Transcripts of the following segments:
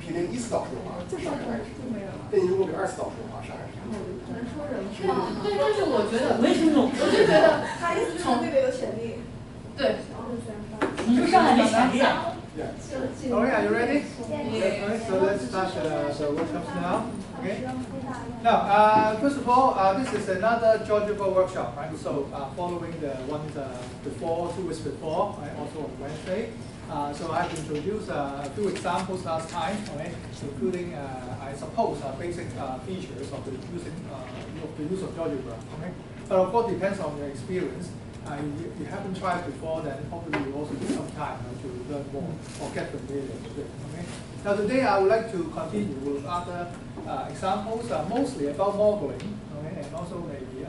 肯定1次导数的话，上海还是那你如果给2次导数的话，上海是对，但是我觉得没听懂，我就觉得他一直从这个有潜力。对，你说上海没潜力啊？ Okay, are you ready? Okay, so let's start the workshops now. Okay. Now, first of all, this is another GeoGebra workshop, right? So, following the ones before, 2 weeks before, right? Also on Wednesday. So I've introduced a few examples last time, okay? Including, I suppose, basic features of the use of GeoGebra. Okay. But of course, depends on your experience. You haven't tried before, then hopefully you also need some time to learn more or get familiar with it. Okay? Now today I would like to continue with other examples, mostly about modeling, okay? And also maybe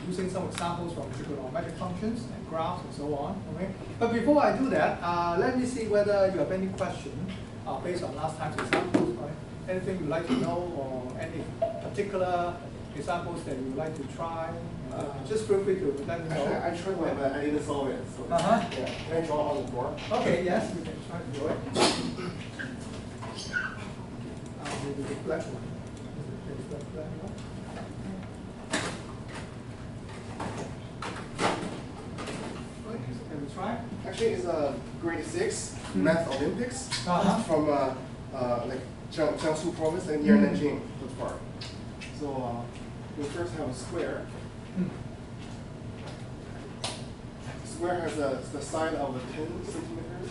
using some examples from trigonometric functions and graphs and so on. Okay? But before I do that, let me see whether you have any question based on last time's examples. Right? Anything you'd like to know or any particular examples that you would like to try? Just feel free to let me know. Actually, I tried one, but I didn't solve it. So yeah. Can I draw on the board? Okay, yes, you can try to do it. Maybe the black one. Can we try? Actually, it's a grade 6 Math Olympics from like Jiangsu province and near Nanjing, that's part. So we first have a square. Square has the side of 10 centimeters,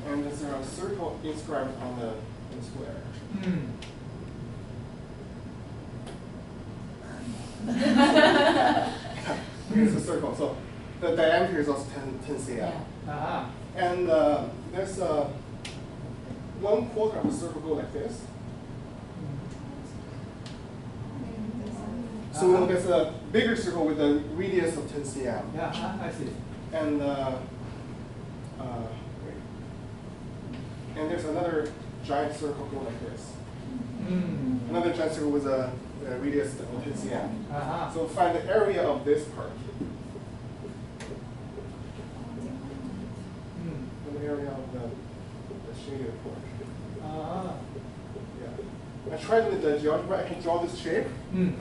and there's a circle inscribed on the square. It's a circle, so the diameter is also 10 cm. And there's 1/4 of the circle go like this. So there's a bigger circle with a radius of 10 cm. Yeah, I see. And and there's another giant circle go like this. Another giant circle with a radius of 10 cm. So find the area of this part. The area of the shaded portion. I tried with the GeoGebra, I can draw this shape.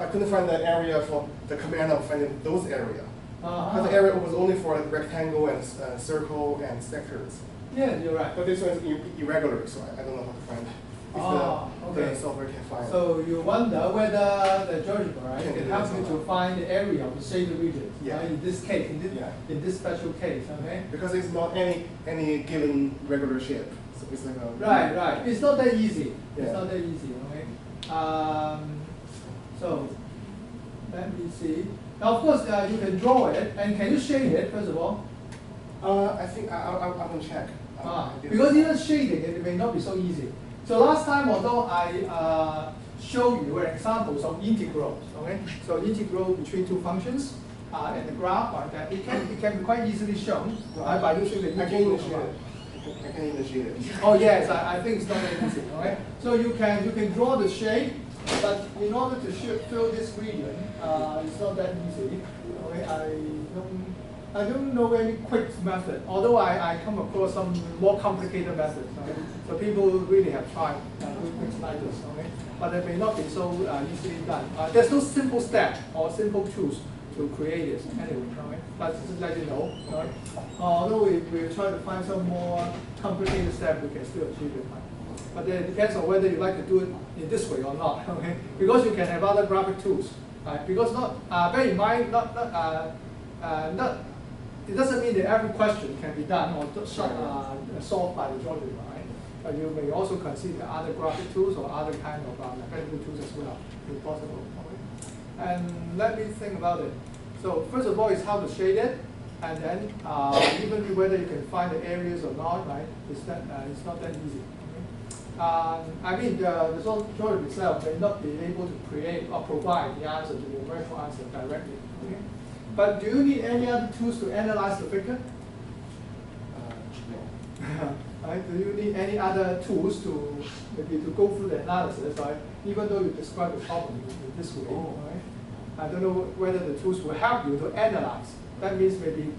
I couldn't find the area for the command of finding those area. Because the area was only for like rectangle and circle and sectors. Yeah, you're right. But this one is irregular, so I don't know how to find it. If the software can find it. So you wonder whether the GeoGebra can help you to find the area of the shaded region. Yeah. In this case, in this special case, okay? Because it's not any given regular shape. So it's like a Right. It's not that easy. Yeah. It's not that easy, okay? So let me see. Now, of course, you can draw it, and can you shade it first of all? I think I can check. Because even shading it may not be so easy. So last time, although I showed you examples of integrals, okay? So integral between 2 functions and the graph, right? It can be quite easily shown by using the integral. I can initiate it. Oh yes, I think it's not that easy. Okay, so you can draw the shape, but in order to fill this region, it's not that easy. Okay, I don't know any quick method. Although I come across some more complicated methods. Okay? So people really have tried things like this. Okay, but they may not be so easily done. There's no simple step or simple tools to create this anyway. Okay? But just let you know. Right? Although we try to find some more complicated step, we can still achieve it. Right? But it depends on whether you like to do it in this way or not. Okay? Because you can have other graphic tools. Right? Because bear in mind, it doesn't mean that every question can be done or solved by the GeoGebra. Right? But you may also consider other graphic tools or other kind of mechanical tools as well, if possible. Okay? And let me think about it. So first of all, is how to shade it, and then even whether you can find the areas or not, right? It's not that easy. Okay? I mean, the GeoGebra itself may not be able to create or provide the answer to the numerical answer directly. Okay? But do you need any other tools to analyze the figure? No. Right? Do you need any other tools to maybe to go through the analysis, right? Even though you describe the problem in this way, right? I don't know whether the tools will help you to analyze That means maybe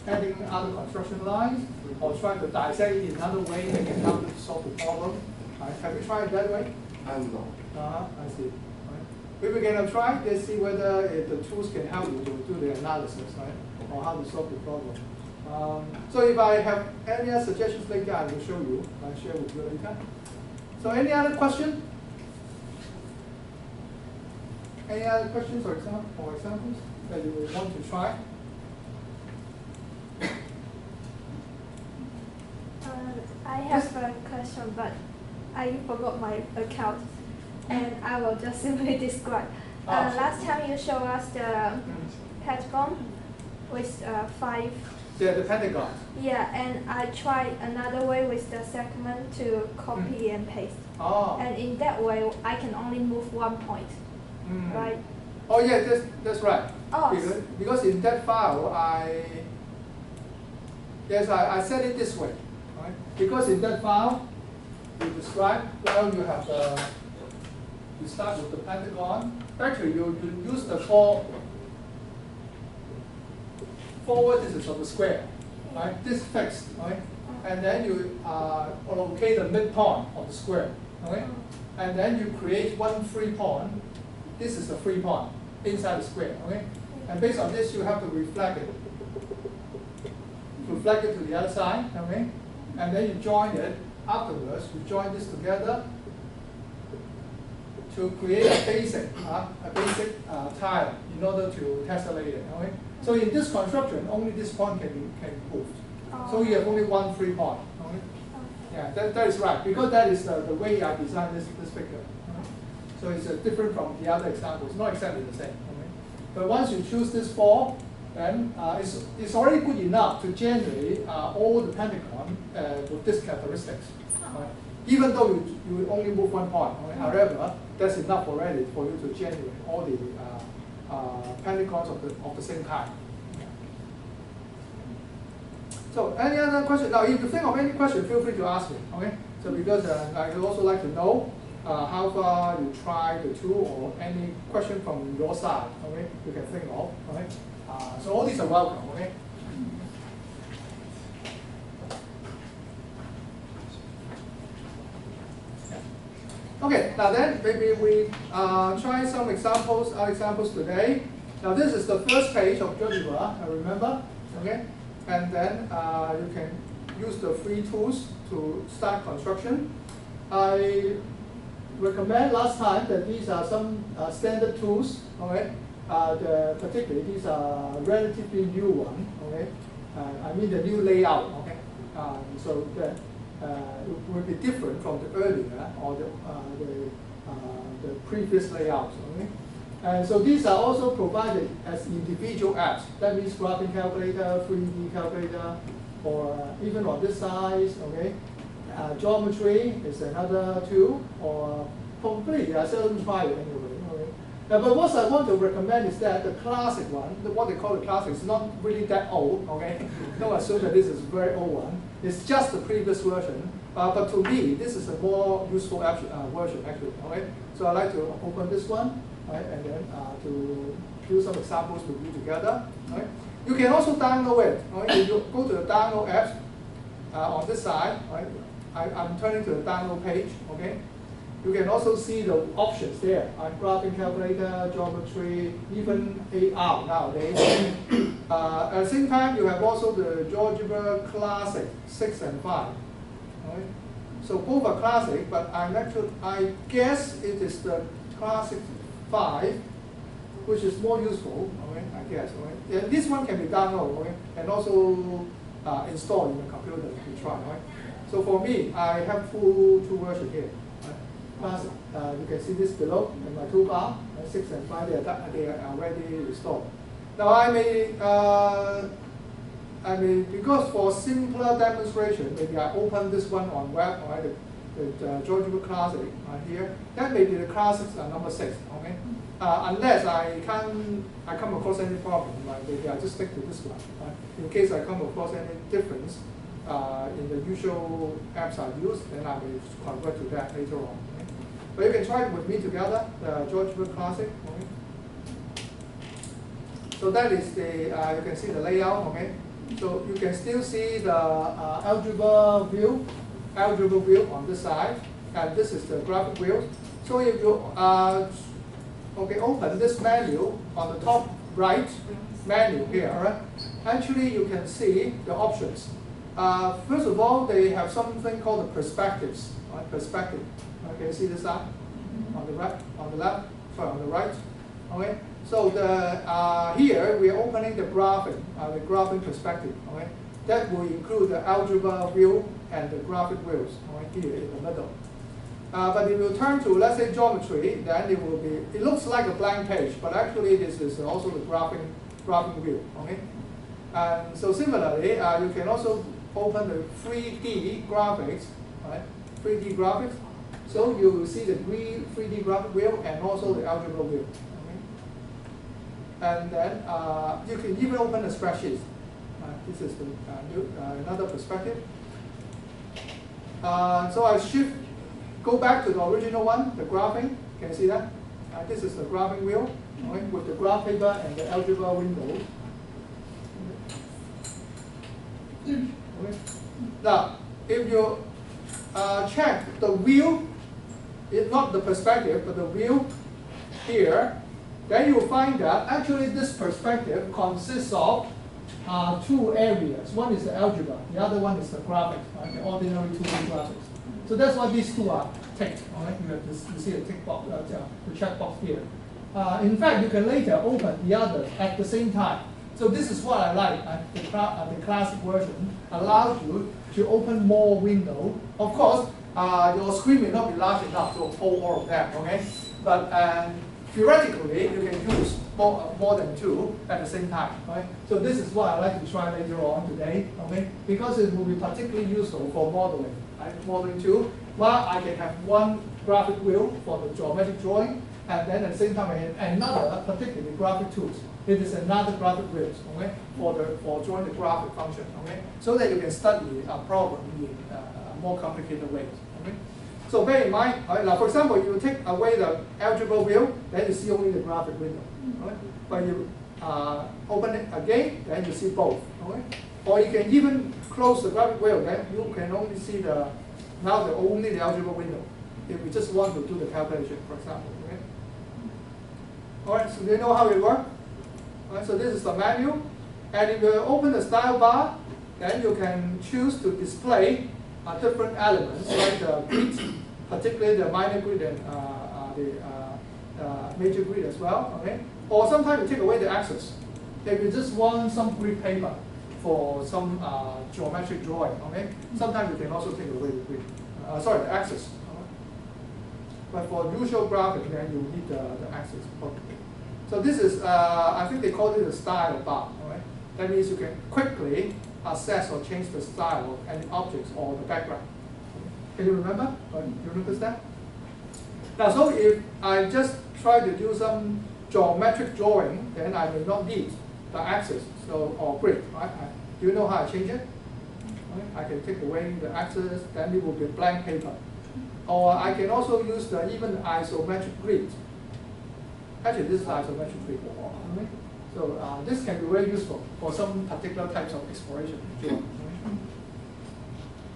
adding other construction lines or trying to dissect it in another way that can help you to solve the problem. Right? Have you tried it that way? No. I see. Right. If we're going to try, let's see whether the tools can help you to do the analysis, right? Or how to solve the problem. So if I have any other suggestions later, I will show you. I'll share with you later. So any other question? Any other questions or examples that you want to try? I have a question, but I forgot my account, and I will just simply describe. Last time you showed us the pentagon with 5. Yeah, the pentagon. Yeah, and I tried another way with the segment to copy and paste. Oh. And in that way, I can only move 1 point, right? Oh yeah, that's right. Oh. Because in that file, I set it this way, right? Because in that file, you describe, well, you have you start with the pentagon. Actually, you use the four vertices of the square, right? This fixed, right? And then you locate the midpoint of the square, okay? And then you create one free point. This is the free point inside the square, okay? And based on this, you have to reflect it. Reflect it to the other side, okay? And then you join it. Afterwards, you join this together to create a basic tile in order to tessellate it, okay? So in this construction, only this point can be moved. So you have only one free point, okay? Yeah, that is right, because that is the way I designed this figure. Okay? So it's different from the other examples, not exactly the same. Okay? But once you choose this 4, then it's already good enough to generate all the pentagon with these characteristics. Right? Even though you only move 1 point. Okay? However, that's enough already for you to generate all the pentagons of the same kind. So any other question? Now, if you think of any question, feel free to ask me. Okay? So because I would also like to know how far you try the tool or any question from your side. Okay? You can think of. Okay? So all these are welcome. Okay? Okay, now then maybe we try some examples today. Now this is the first page of GeoGebra, remember? Okay, and then you can use the free tools to start construction. I recommend last time that these are some standard tools. Okay, particularly these are relatively new one. Okay, I mean the new layout. Okay, so that. It will be different from the earlier or the previous layouts. Okay? And so these are also provided as individual apps. That means graphing calculator, 3D calculator, or even on this size. Okay, geometry is another tool, or probably I seldom try it anyway. Okay? But what I want to recommend is that the classic one, what they call the classic, is not really that old. Okay, don't assume that this is a very old one. It's just the previous version, but to me, this is a more useful version actually. Okay, so I like to open this one, right, and then to do some examples to do together. Right, you can also download it. Right, if you go to the download apps on this side, right, I'm turning to the download page. Okay, you can also see the options there: graphing calculator, geometry, even AR nowadays. At the same time, you have also the GeoGebra Classic 6 and 5. Right? So both are classic, but I guess it is the Classic 5 which is more useful. Okay? I guess. Okay? And this one can be downloaded, okay? And also installed in the computer to try. Right? So for me, I have two versions here. Right? Classic. You can see this below in my toolbar. 6 and 5 they are already installed. Now I may, because for simpler demonstration, maybe I open this one on web, right, with GeoGebra Classic here. That may be the classics number 6, okay? Unless I come across any problem, right, maybe I just stick to this one. Right? In case I come across any difference in the usual apps I use, then I may convert to that later on. Okay? But you can try it with me together, the GeoGebra Classic. Okay? So that is the, you can see the layout, okay? So you can still see the algebra view on this side, and this is the graphic view. So if you open this menu on the top right menu here, right? Actually, you can see the options. First of all, they have something called the perspectives. Right? Perspective. Can you see this side? On the right, on the left, sorry, on the right. Okay. So the here we are opening the graphing perspective. Okay. That will include the algebra view and the graphic views. Okay, here in the middle. But if you turn to, let's say, geometry, then it will be, it looks like a blank page, but actually this is also the graphing view. Okay. And so similarly, you can also open the 3D graphics, right? 3D graphics. So you will see the 3D graphic view and also the algebra view. Okay. And then you can even open a spreadsheet. This is the, another perspective. So I go back to the original one, the graphing. Can you see that? This is the graphing view, okay, with the graph paper and the algebra window. Okay. Now, if you check the view, it's not the perspective, but the view here, then you will find that actually this perspective consists of two areas. One is the algebra, the other one is the graphics, right? The ordinary 2D graphics. So that's why these two are ticked. Right? You have this, you see the tick box, the check box here. In fact, you can later open the others at the same time. So this is what I like. The classic version allows you to open more windows. Of course, your screen may not be large enough to hold all of that. Okay, but theoretically, you can use more than two at the same time. Right? So this is what I like to try later on today. Okay, because it will be particularly useful for modeling. Right? Modeling too. While I can have one graphic view for the geometric drawing, and then at the same time I have another, particularly graphic tools. It is another graphic view, okay, for drawing the graphic function, okay, so that you can study a problem in more complicated ways. Okay. So bear in mind, now for example, you take away the algebra view, then you see only the graphic window. Okay. But you open it again, then you see both. Okay. Or you can even close the graphic view, then you can only see only the algebra window. If you just want to do the calculation, for example. Okay. All right. So do you know how it works? Right, so this is the menu, and if you open the style bar, then you can choose to display different elements, like the grid, particularly the minor grid and the major grid as well. Okay, or sometimes you take away the axis. If you just want some grid paper for some geometric drawing, okay, sometimes you can also take away the grid. The axis. But for usual graphic, then you need the axis. So this is, I think they call it the style bar. Right? That means you can quickly assess or change the style of any objects or the background. Can you remember? You notice that? Now, so if I just try to do some geometric drawing, then I may not need the axis or grid. Right? Do you know how I change it? Right? I can take away the axis, then it will be blank paper. Or I can also use even isometric grid. Actually, this is isometric grid. Okay. So this can be very useful for some particular types of exploration.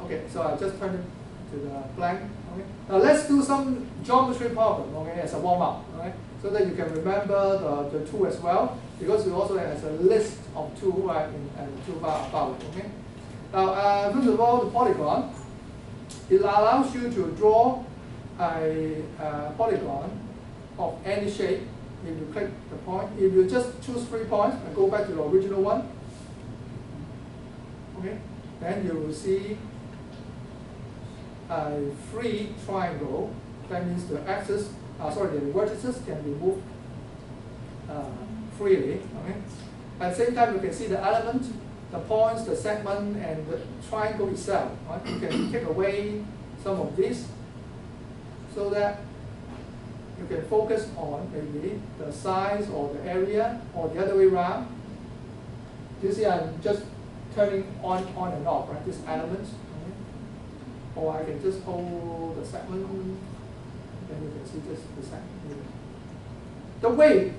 Okay, so I just turn it to the blank. Okay. Now let's do some geometry problem. Okay, as a warm up. Okay, so that you can remember the tool as well, because it also has a list of tools and the toolbar about it. Okay. Now, first of all, the polygon. It allows you to draw a polygon of any shape. If you click the point, if you just choose 3 points and go back to the original one, okay, then you will see a free triangle. That means the axis, the vertices can be moved freely. Okay. At the same time, you can see the element, the points, the segment, and the triangle itself. Right? You can take away some of these so that you can focus on maybe the size or the area, or the other way around. You see, I'm just turning on and off, right? This element. Okay? Or I can just hold the segment, then you can see just the segment. the way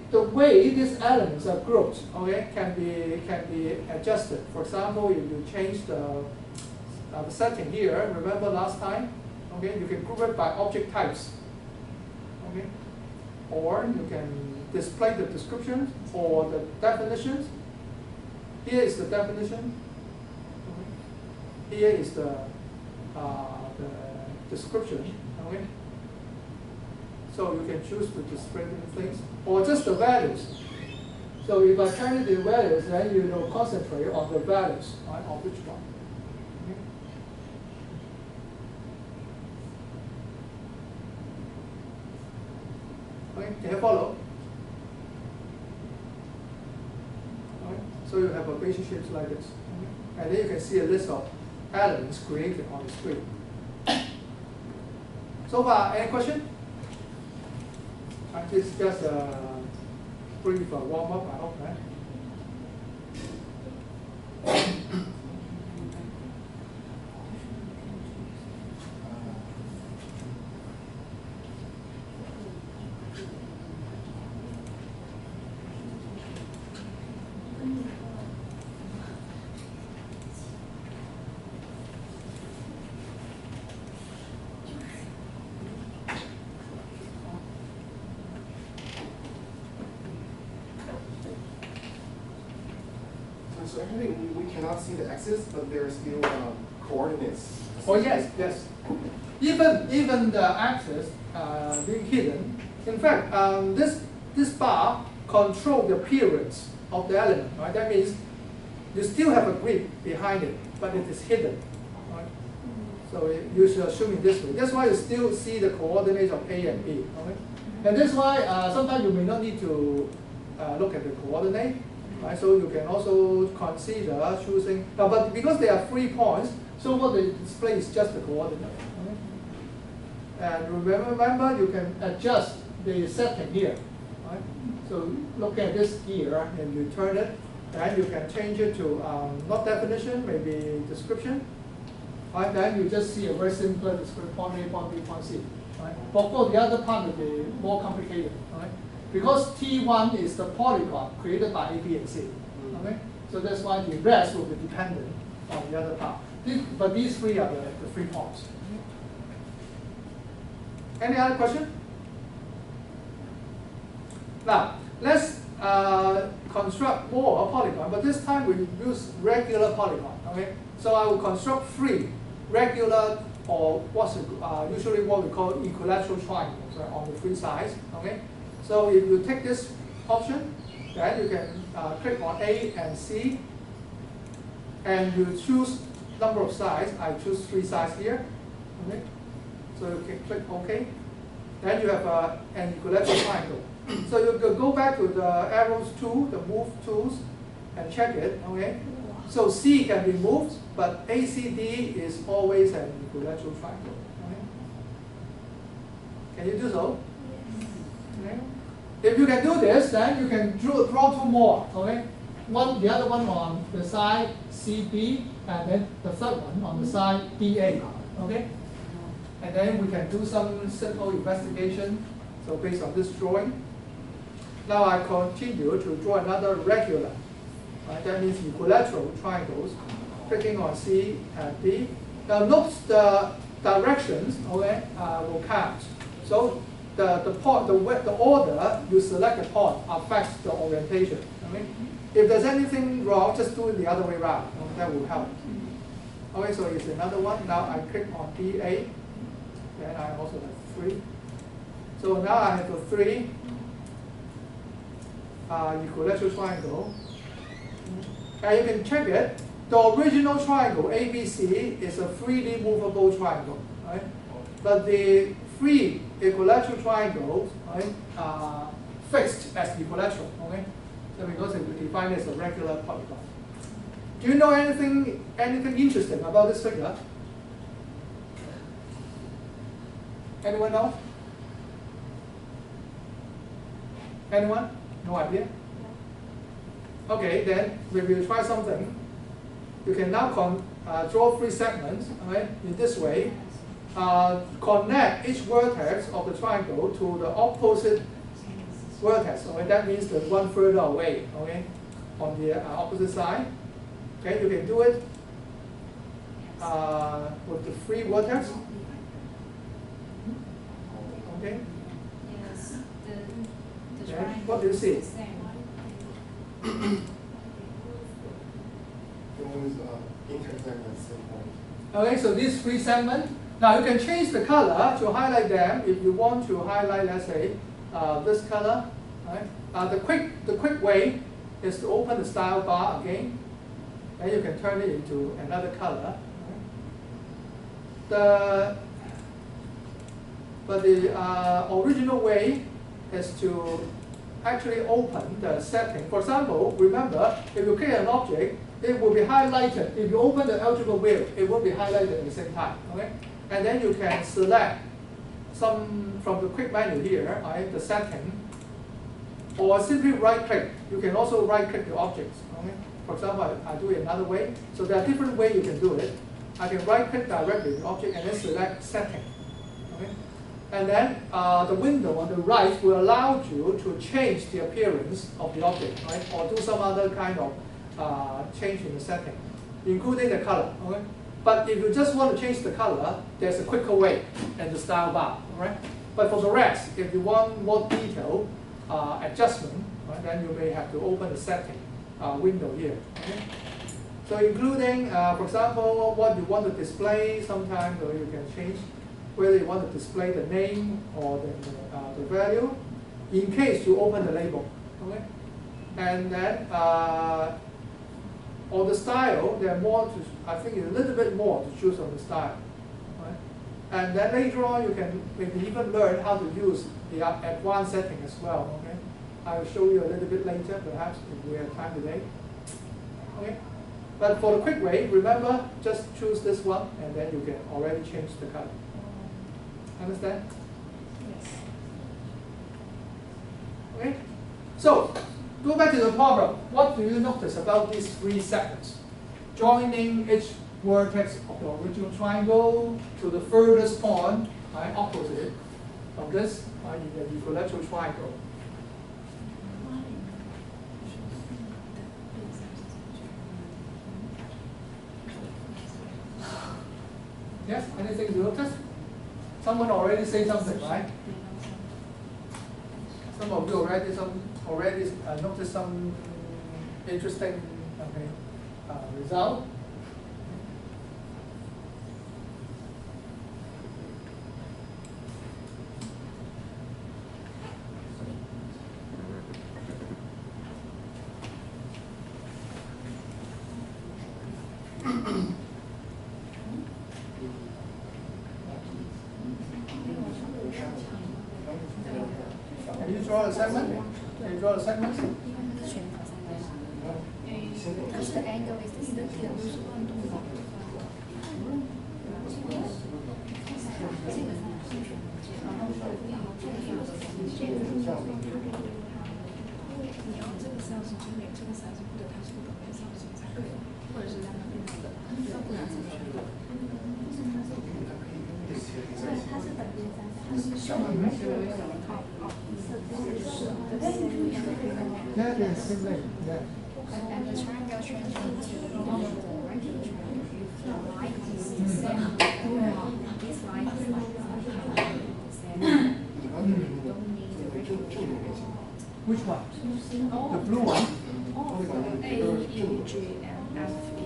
these elements are grouped, okay, can be adjusted. For example, if you change the setting here, remember last time, okay, you can group it by object types, okay, or you can display the description or the definitions. Here is the definition. Okay. Here is the description. Okay. So you can choose to display different things, or just the values. So if I turn the values, then you will concentrate on the values, right, of which one. Okay. Can you follow? Okay. So you have a basic shapes like this, okay. And then you can see a list of elements created on the screen. So far, any question? This is just a brief warm-up, I hope, right? So actually, we cannot see the axis, but there are still coordinates. Oh yes, yes. Even the axis being hidden. In fact, this bar controls the appearance of the element. Right? That means you still have a grid behind it, but it is hidden. Right? So you should assume it this way. That's why you still see the coordinates of A and B. Okay? And that's why sometimes you may not need to look at the coordinate. Right, so you can also consider choosing, but because there are 3 points, so what they display is just the coordinate. Okay? And remember, you can adjust the setting here. Right? So look at this here, and you turn it, and you can change it to not definition, maybe description. Right? Then you just see a very simple description, point A, point B, point C. Right? But for the other part, it will be more complicated. Right? Because T1 is the polygon created by A, B, and C. Okay? So that's why the rest will be dependent on the other part. But these 3 are the 3 points. Any other question? Now, let's construct more polygon, but this time we use regular polygon. Okay? So I will construct 3 regular, or what's usually what we call equilateral triangles, right, on the 3 sides. Okay? So if you take this option, then you can click on A and C, and you choose number of sides. I choose 3 sides here. Okay? So you can click OK. Then you have an equilateral triangle. So you can go back to the arrows tool, the move tools, and check it. Okay? So C can be moved, but ACD is always an equilateral triangle. Okay? Can you do so? Okay. If you can do this, then you can draw 2 more. Okay, the other one on the side CB, and then the third one on the side DA. Okay, and then we can do some simple investigation. So based on this drawing, now I continue to draw another regular. Right, that means equilateral triangles. Clicking on C and D. Now note the directions. Okay, will count. So the order you select the point affects the orientation. Okay? If there's anything wrong, just do it the other way around. Okay? That will help. Okay, so it's another one. Now I click on DA. Then I also have 3. So now I have a 3 equilateral triangle. And you can check it. The original triangle, ABC, is a 3D movable triangle. Right? But the 3 equilateral triangles, right, are fixed as equilateral. Okay? So because we define it as a regular polygon. Do you know anything interesting about this figure? Anyone know? Anyone? No idea? Okay, then we will try something. You can now draw 3 segments, okay, in this way. Connect each vertex of the triangle to the opposite vertex. Okay, that means the one further away. Okay, on the opposite side. Okay, you can do it with the free vertex. Okay. Yes, the Okay. triangle What do you see? is the same. Intersect at the same point. Okay, so these three segments. Now you can change the color to highlight them if you want to highlight, let's say, this color. Right? The quick way is to open the style bar again, and you can turn it into another color. Right? But the original way is to actually open the setting. For example, remember, if you create an object, it will be highlighted. If you open the algebra wheel, it will be highlighted at the same time. Okay? And then you can select some from the quick menu here, right, the setting, or simply right click. You can also right click the objects. Okay? For example, I do it another way. So there are different ways you can do it. I can right click directly the object and then select setting. Okay? And then the window on the right will allow you to change the appearance of the object, right? Or do some other kind of change in the setting, including the color. Okay? But if you just want to change the color, there's a quicker way in the style bar. Right? But for the rest, if you want more detailed adjustment, right, then you may have to open the setting window here. Okay? So including, for example, what you want to display, sometimes you can change whether you want to display the name or the value, in case you open the label. Okay? And then on the style, there are more to, I think a little bit more to choose on the style. Right? And then later on, you can maybe even learn how to use the advanced setting as well. Okay? I will show you a little bit later, perhaps, if we have time today. Okay? But for the quick way, remember, just choose this one, and then you can already change the color. Understand? Yes. Okay? So, go back to the problem. What do you notice about these three segments? Joining each vertex of the original triangle to the furthest point, right, opposite of this, right, in the equilateral triangle. Yes? Anything to notice? Someone already say something, right? Some of you already noticed some interesting result. Can you draw a segment? Can you draw a segment? Because the angle is the same. Yeah, yeah, same thing. Yeah. And the triangle changes into the right triangle. The line is the same. This line is like the same. Don't need the original. Which one? The blue one? A, E, G, and F, E.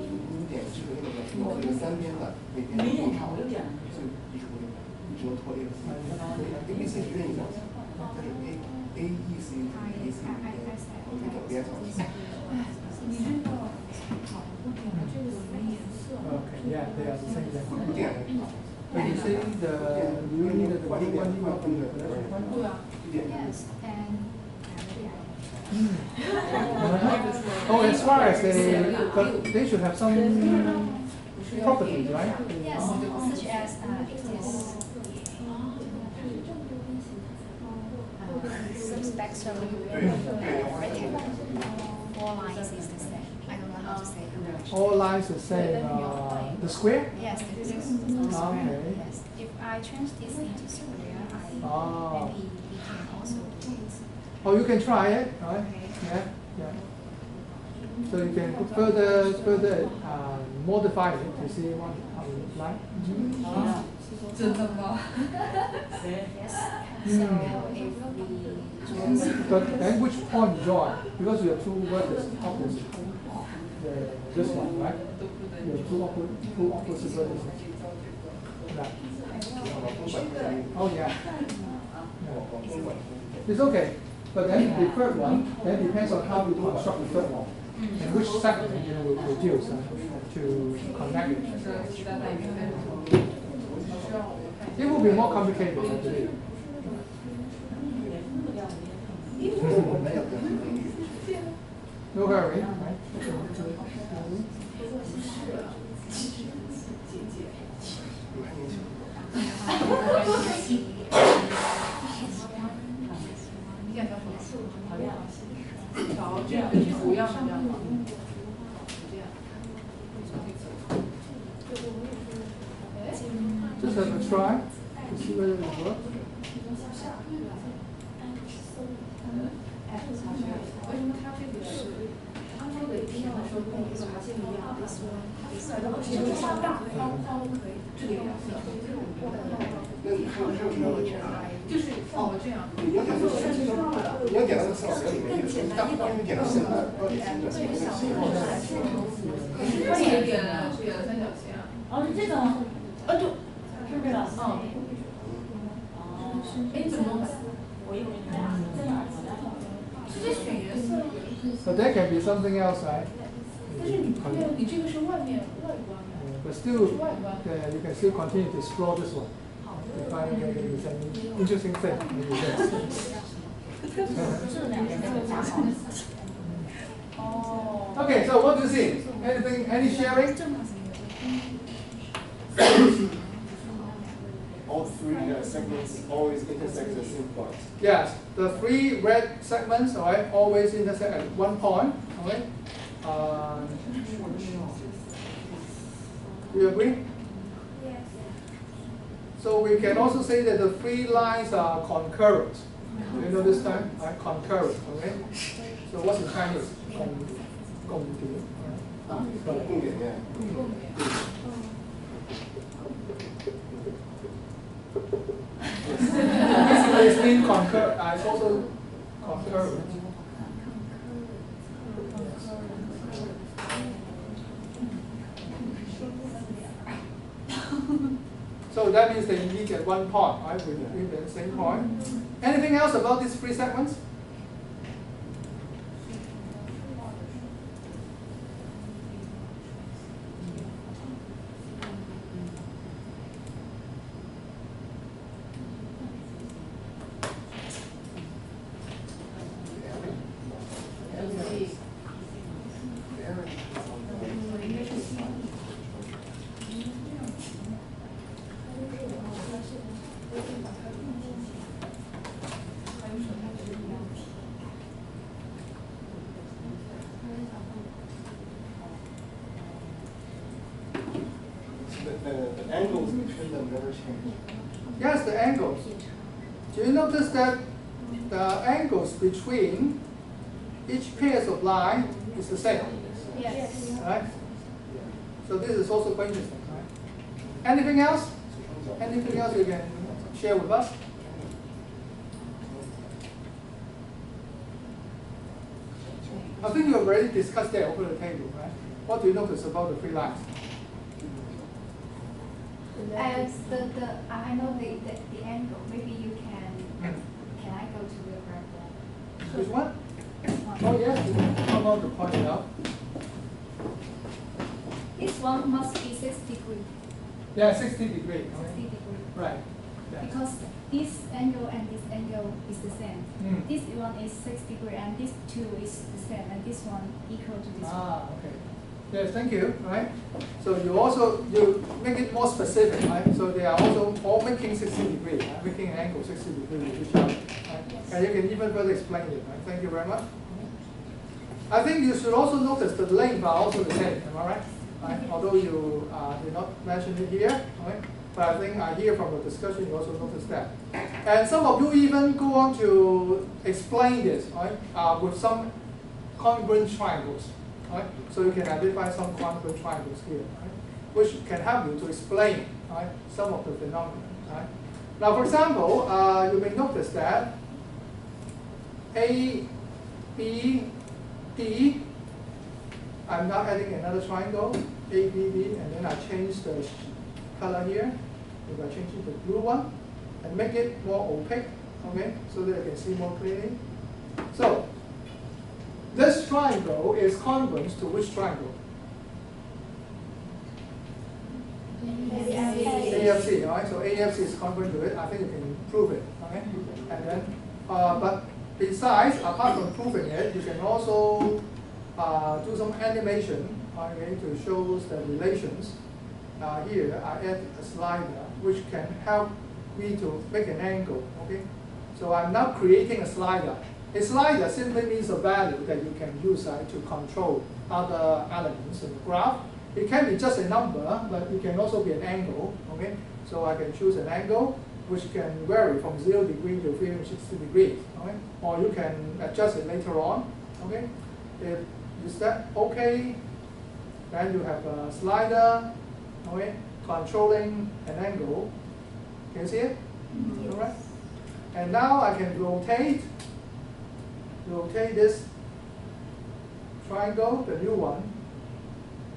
三边的每边是艺术流，只能脱离了 A B C 是任意的，但是 A E C A C 我可以找边上。 Okay, yeah, they are the same thing. 不电。 But you see you need the blue one, you want the Yes, and Oh, as far as but they should have some properties, right? yes, such as it is some spectrum or rectangle. All lines is the same. I don't know how to say it. All lines the same. The square? Yes, it is square. Okay. Yes. If I change this into square, Ah. maybe we can also do it. Oh, you can try it, right? Yeah, yeah. So you can further modify it to see what how you like.真的吗？ Yes. So if we But then which point you join? Because you have two vertices opposite. This one, right? You have two opposite vertices. Right. Oh yeah. It's okay. But then the third one, then depends on how you construct the third one. And which segment you will produce to connect it. It will be more complicated, I believe. No hurry, right? 你想调什么？调这样图样是这样吗？这样。Just have a try to see whether it works. 为什么它这个是这个一样的时候跟我们查线一样？就是上大方可以，这个也行。就是哦这样。你要点那个色，你要点那个色表里面有大方一点的色，到底是哪个色？这也点了三角形。哦，是这种，对，是这个。哦。哎，怎么？我以为是在哪儿？直接选颜色。But that can be something else, right? 但是你这个是外面外观。But still, you can still continue to explore this one. To find maybe there's any interesting thing. Maybe Okay, so what do you see? Anything? Any sharing? All three segments always intersect at the same point. Yes, the three red segments, all right, always intersect at one point. All right. You agree? Yes. So we can also say that the three lines are concurrent. Do you know this time? Concurrent, okay? So what's in Chinese? 共点. Basically, it's been concurrent. It's also concurrent. So that means they meet at one point, right? With the same point. Anything else about these three segments? The angles between them never change. Yes, the angles. Do you notice that the angles between each pairs of line is the same? Yes. Right? So this is also quite interesting, right? Anything else? Anything else you can share with us? I think you have already discussed that over the table, right? What do you notice about the three lines? As I know the angle. Maybe you can. Can I go to the graph? Which one? Oh yes, how about to point it out? This one must be 6 degrees. Yeah, 60 degrees. 60 degrees. Right. Yeah. Because this angle and this angle is the same. Mm. This one is 6 degrees and this two is the same and this one equal to this one. Okay. Yes, thank you. Right. So you make it more specific, right? So they are also all making 60 degrees, right? Making an angle 60 degrees with each other. Right? And you can even further explain it. Right? Thank you very much. I think you should also notice that the length are also the same. Am I right? Right? Although you did not mention it here, right? But I think I hear from the discussion you also noticed that. And some of you even go on to explain this, right, with some congruent triangles. Right? So you can identify some congruent triangles here, right, which can help you to explain, right, some of the phenomena. Right? Now, for example, you may notice that A, B, D, I'm now adding another triangle, A, B, D, and then I change the color here. If I change it to blue one, and make it more opaque, okay, so that you can see more clearly. So, this triangle is congruent to which triangle? AFC, all right? So AFC is congruent to it. I think you can prove it, okay? And then, but besides, apart from proving it, you can also do some animation, okay, to show the relations. Here, I add a slider which can help me to make an angle, okay? So I'm now creating a slider. A slider simply means a value that you can use to control other elements in the graph. It can be just a number, but it can also be an angle, okay? So I can choose an angle which can vary from 0 degree to 360 degrees, okay? Or you can adjust it later on, okay? Is that okay? Then you have a slider, okay, controlling an angle. Can you see it? Yes. All right. And now I can rotate this triangle, the new one.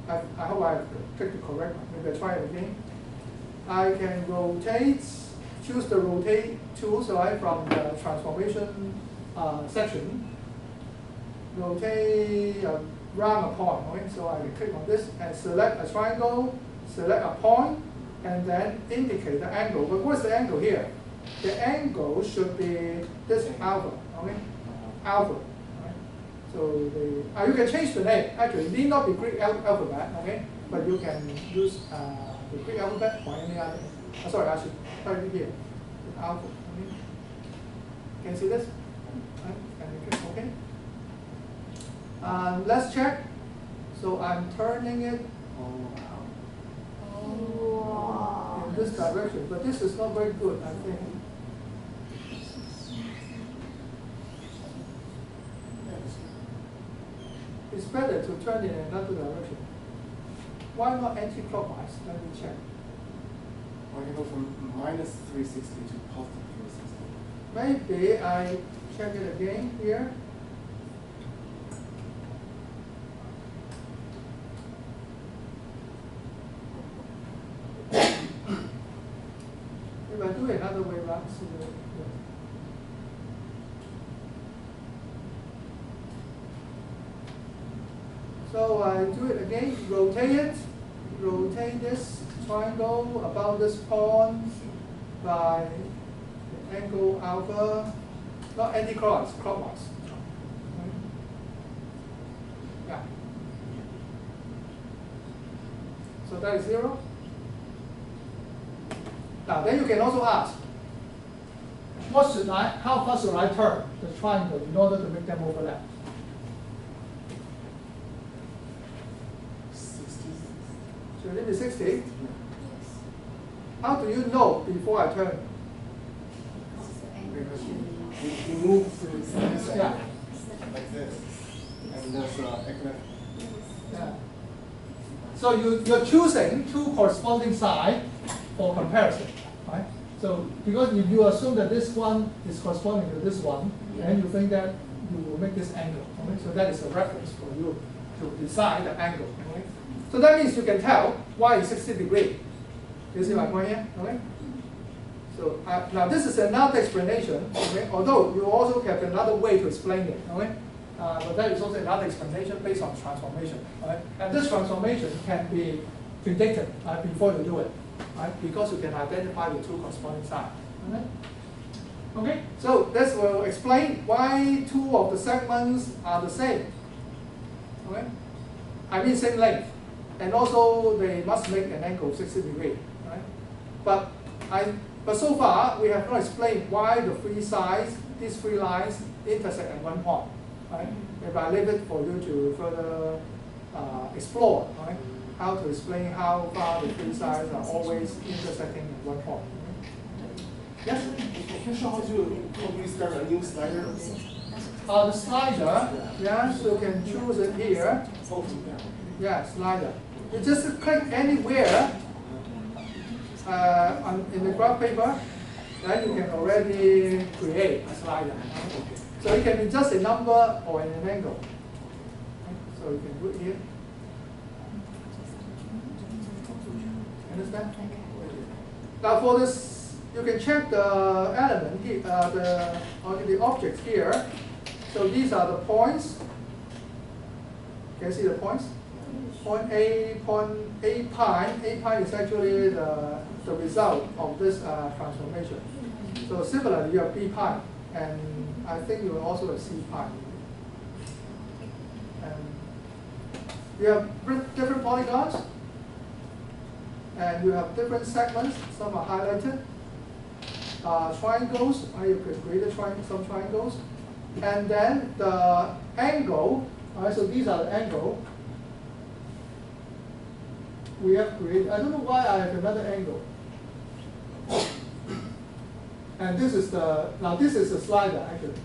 I hope I clicked the correct one. Maybe I try it again. I can rotate, choose the rotate tool, so from the transformation section, rotate around a point. Okay? So I can click on this and select a triangle, select a point, and then indicate the angle. But what's the angle here? The angle should be this alpha. Okay? Alpha. Right? So you can change the name. Actually, it need not be Greek alphabet, okay? But you can use the Greek alphabet or any other. Sorry, I should type it here. Alpha. Okay? Can you see this? Right? And you click OK. Let's check. So I'm turning it in this direction, but this is not very good, I think. It's better to turn it in another direction. Why not anti-clockwise? Let me check. Or you go from minus 360 to positive 360. Maybe I check it again here. If I do it another way around, see the So I do it again, rotate this triangle about this point by the angle alpha, not anti-clockwise, clockwise. Yeah. So that is 0. Now then you can also ask, how far should I turn the triangle in order to make them overlap? 60. Should it be 60? How do you know before I turn? Because you move to this Yeah. like this. And there's equilateral. Yeah. So you're choosing two corresponding sides for comparison, right? So because if you assume that this one is corresponding to this one, and you think that you will make this angle, okay? So that is a reference for you to decide the angle. Okay? So that means you can tell y is 60 degrees. You see my point here? Okay? So now this is another explanation. Okay? Although you also have another way to explain it. Okay? But that is also another explanation based on transformation. Right? And this transformation can be predicted before you do it, right? Because you can identify the two corresponding sides. Okay? Okay? So this will explain why two of the segments are the same. Okay? I mean same length. And also they must make an angle of 60 degrees. Right? But so far we have not explained why the three sides, these three lines, intersect at one point. Right? If I leave it for you to further explore, right? how to explain how far the three sides are always intersecting at one point. Yes? Can you show how we start a new slider? The slider, yeah, so you can choose it here. Oh, from there. Yeah, slider. You just click anywhere in the graph paper, then you can already create a slider. So it can be just a number or an angle. So you can put here. Understand? Now for this, you can check the element here, the objects here. So these are the points. Can you see the points? Point A, point A prime. A prime is actually the result of this transformation. So similarly, you have B prime, and I think you will also have C prime. And you have different polygons, and you have different segments. Some are highlighted. Triangles, you could create some triangles. And then the angle, so these are the angle. We have created, I don't know why I have another angle. And this is this is the slider actually.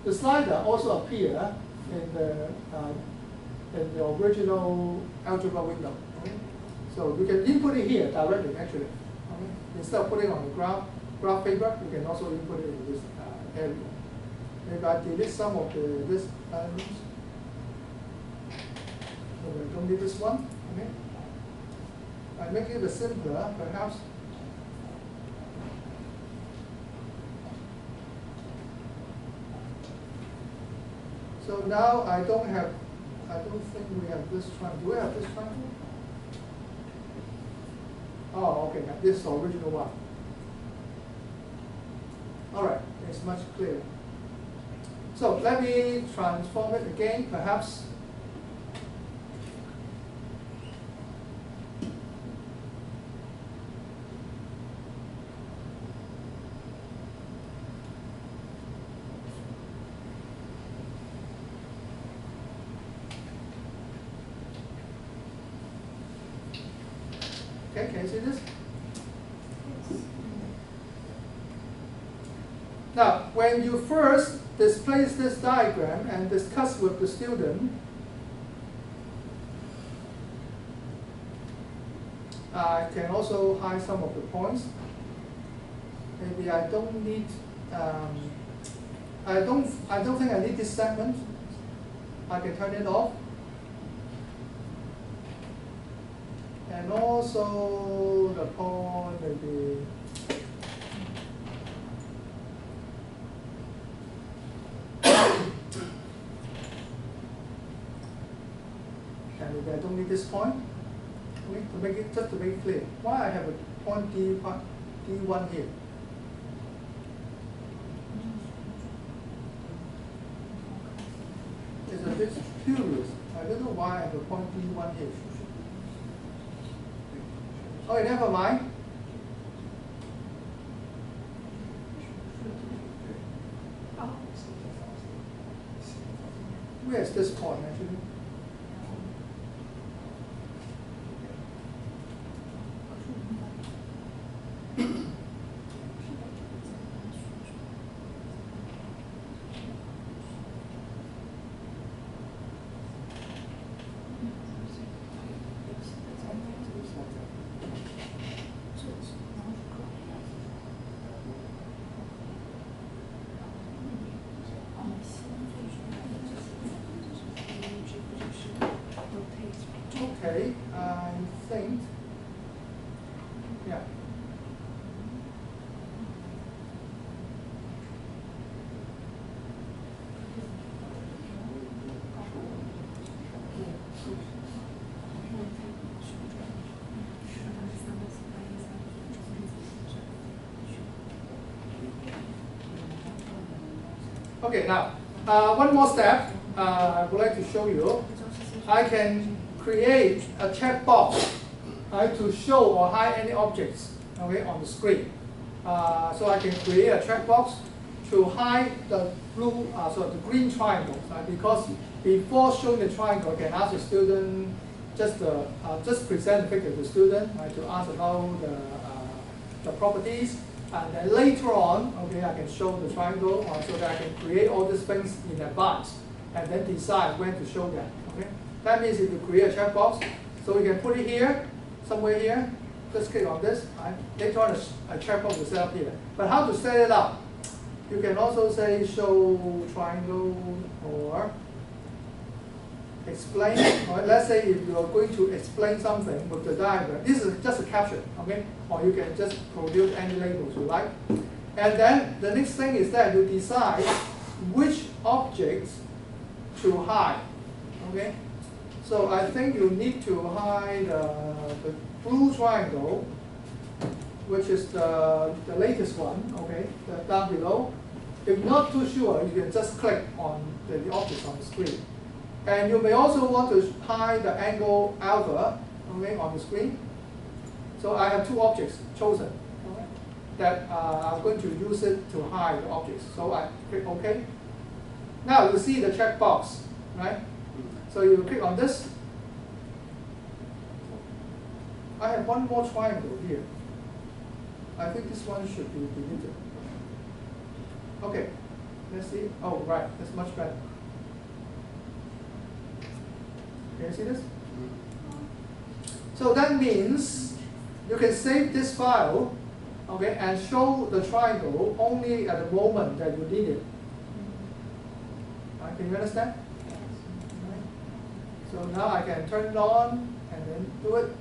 The slider also appears in the original algebra window. Okay? So you can input it here directly actually. Okay? Instead of putting it on the graph paper, you can also input it in this area. Maybe I delete some of this elements. So we don't need this one. Okay? I make it simpler, perhaps. So now I don't think we have this triangle. Do we have this triangle? Oh, okay, this is the original one. All right, it's much clearer. So let me transform it again, perhaps. Okay, can you see this? Now, when you first display this diagram and discuss with the student, I can also hide some of the points. Maybe I don't need. I don't think I need this segment. I can turn it off. And also the point maybe. And maybe I don't need this point. Okay, to make it just to make it clear. Why I have a point D1 here? It's a bit curious. I don't know why I have a point D1 here. Okay, never mind. Where's this point actually? Okay, I think, yeah. Okay, now, one more step I would like to show you. I can create a checkbox to show or hide any objects on the screen. So I can create a checkbox to hide the the green triangle, because before showing the triangle, I can ask the student just present the figure to the student, right, to ask about the properties, and then later on, okay, I can show the triangle, so that I can create all these things in advance, and then decide when to show them. Okay, that means if you create a checkbox, so we can put it here, somewhere here. Just click on this. Right? Later on, a checkbox will set up here. But how to set it up? You can also say show triangle or explain. Or let's say if you are going to explain something with the diagram, this is just a caption, okay? Or you can just produce any labels you like. And then the next thing is that you decide which objects to hide, okay? So I think you need to hide the blue triangle, which is the latest one, okay, down below. If not too sure, you can just click on the objects on the screen. And you may also want to hide the angle alpha, okay, on the screen. So I have two objects chosen, okay, that I'm going to use it to hide the objects. So I click OK. Now you see the checkbox, right? So you click on this. I have one more triangle here. I think this one should be deleted. Okay, let's see. Oh, right, that's much better. Can you see this? So that means you can save this file, okay, and show the triangle only at the moment that you need it. Right, can you understand? Right. So now I can turn it on and then do it.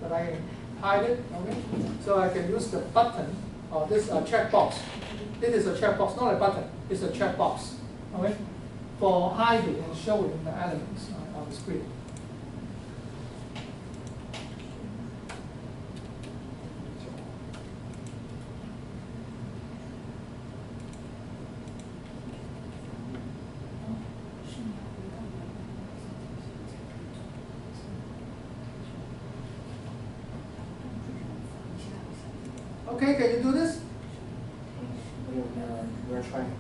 But I can hide it, okay? So I can use the button or this checkbox. This is a checkbox, not a button. It's a checkbox, okay? For hiding and showing the elements on the screen. Okay, can you do this? We're trying.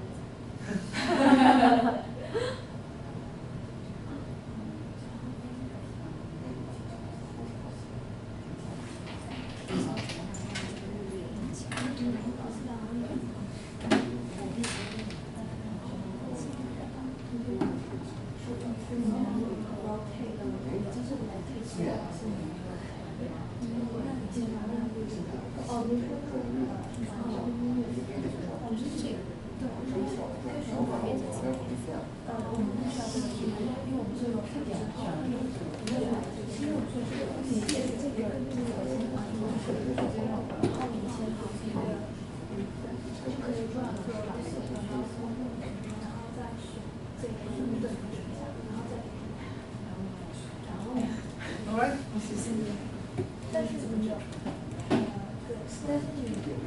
All right.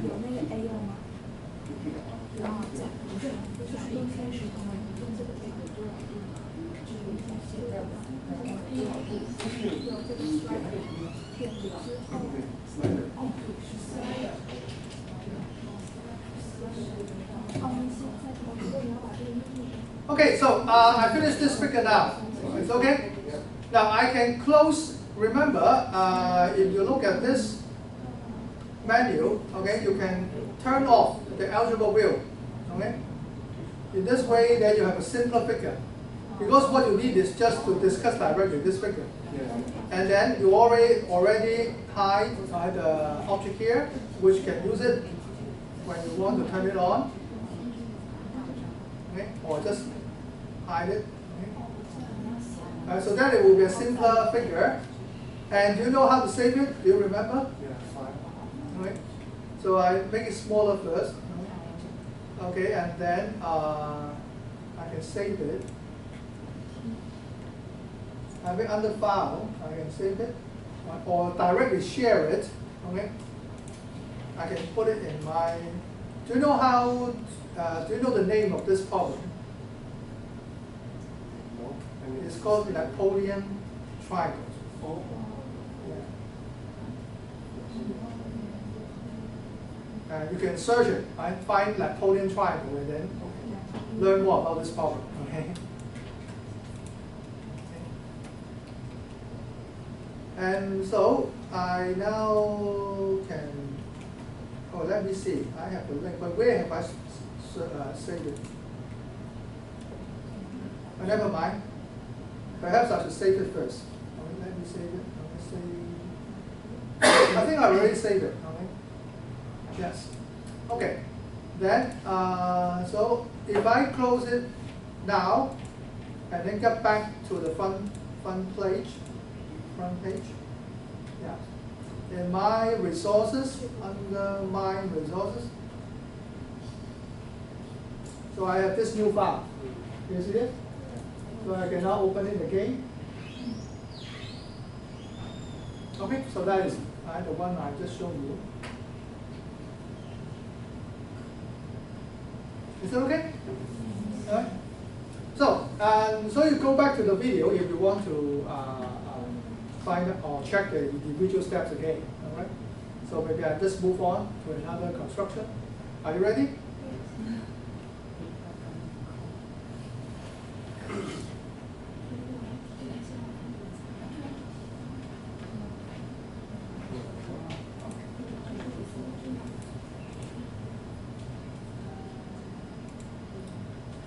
有那个 A 了吗？然后再就是一开始他们用这个 A 的多少度，就是写在多少度，就是有这个 slide 片子之后，Okay, so I finished this figure now. It's okay? Now I can close, remember, if you look at this menu, okay, you can turn off the algebra wheel, okay? In this way, then you have a simpler figure. Because what you need is just to discuss directly this figure. And then you already hide the object here, which can use it when you want to turn it on. Okay? Or just hide it. Okay? So then it will be a simpler figure. And do you know how to save it? Do you remember? Yeah, fine. Okay. So I make it smaller first. Okay, and then I can save it. I make under file, I can save it. Or directly share it. Okay. I can put it in my. Do you know how? Do you know the name of this problem? No. It's called Napoleon triangle. Oh. You can search it, right? Find Napoleon triangle, and then learn more about this problem. Okay. And so I now can. Oh, let me see. I have the link, but where have I saved it? Oh, never mind. Perhaps I should save it first. Okay, let me save it. I think I already saved it. Okay. Yes. Okay. Then, so if I close it now, and then get back to the front page. Yeah. In my resources, under my resources. So I have this new file. You see it? So I can now open it again. Okay, so that is the one I just showed you. Is that okay? Alright. So you go back to the video if you want to find or check the individual steps again. All right. So maybe I just move on to another construction. Are you ready?